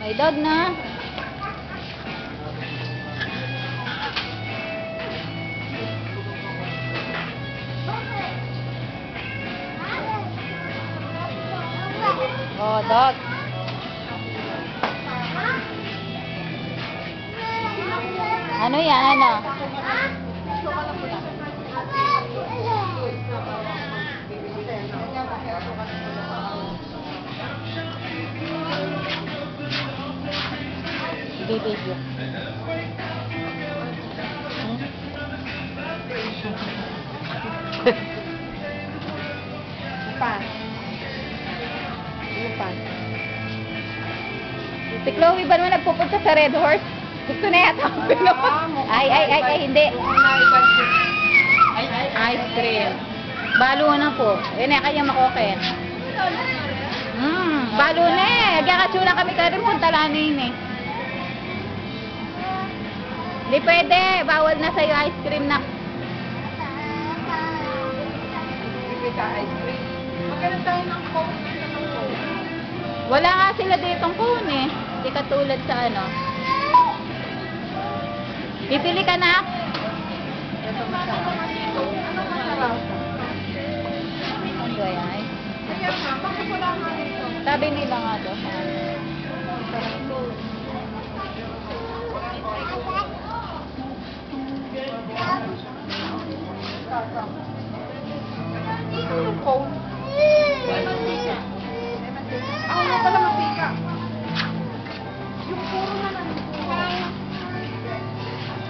May dog na. Oh, dog. Ano yan? Ano? Bibidyo. Pan. Ano pan? Si Chloe ba naman nagpupunta sa Red Horse? Gusto na yata ako ay, hindi. Ice cream. Balo na po. Yun eh, kaya makoken. Balo na eh. Nagkakatsula kami ka rin punta yun eh. Hindi pwede. Bawal na sa'yo ice cream na. Bibili ka ice cream. Magkaroon tayo ng cone. Wala nga sila ditong cone eh. Hindi katulad sa ano. Bibili ka na? Ito masarap. Ano masarap? Ano ba yan? Kaya nga, bakit wala nga dito? Sabi nila nga to. Masarap to. Ito yung cone. Ay, mantika. Ako nga pala mantika. Yung puro na lang.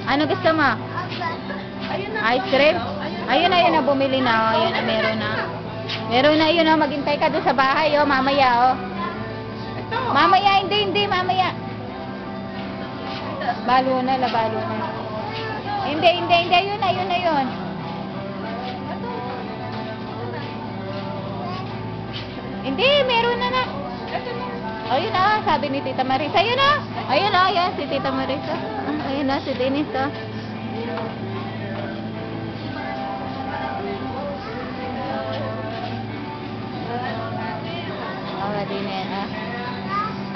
Ano gusto mo? Ayun na. Ice cream? Ayun na, bumili na. Ayun na, meron na. Meron na, yun na. Maghintay ka doon sa bahay, oh. Mamaya, oh. Ito. Mamaya, hindi, mamaya. Balo na, labalo na. Hindi, yun na yun. Hindi, meron na na. Ayun na, sabi ni Tita Marisa. Ayun na. Ayun na, yan, si Tita Marisa. Ayun na, si Dennis, oh.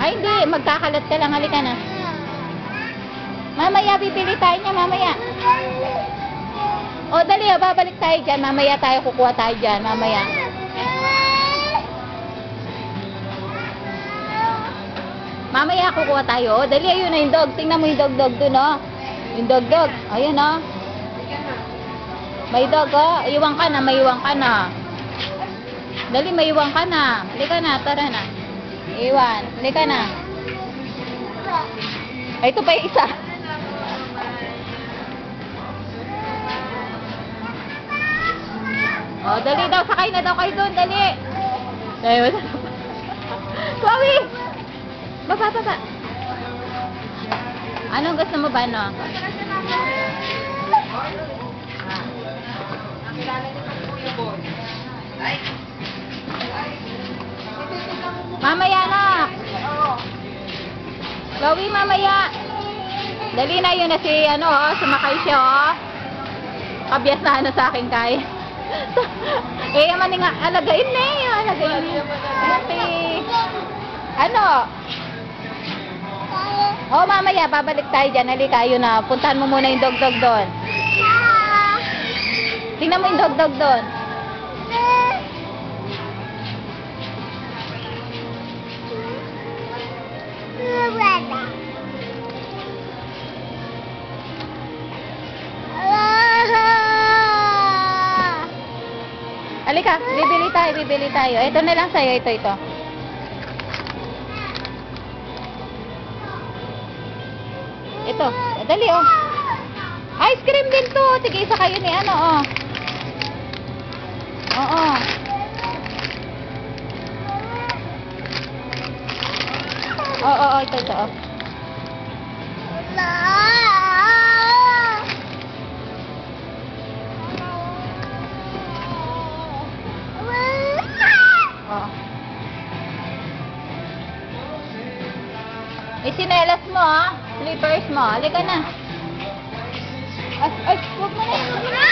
Ay, hindi. Magkakalat ka lang. Halika na. Mamaya, bibili tayo niya. Mamaya. O, dali. O, babalik tayo dyan. Mamaya tayo. Kukuha tayo dyan. Mamaya. Mamaya kukuha tayo. O, dali. Ayun na yung dog. Tingnan mo yung dog dun, o. Yung dog. Ayun, o. May dog, o. Iwan ka na. Maiwan ka na. Dali, maiwan ka na. Halika na. Tara na. Iwan. Halika na. Ay, ito pa yung isa. Oh, dali daw. Sakay na daw kayo doon. Dali. Ayun. Chloe! Baba. Anong gusto mo ba, no? Mamaya na. Chloe, mamaya. Dali na, yun na si, ano, oh, sumakay siya, oh. Kabyas na, ano, sa akin, kay. Eh, yaman nga, alagain na eh, alagain na. Ano? Oh, mamaya, babalik tayo dyan. Halika, yun na. Puntahan mo muna yung dog doon. Tingnan mo yung dog doon. Halika, bibili tayo. Ito na lang sa'yo, ito. Ito, dali, oh. Ice cream din to. Tig-isa kayo ni ano, oh. Oo. Oo, ito, oh. Isinelas mo, ah. Slippers mo. Halika na. Ay, huwag mo na.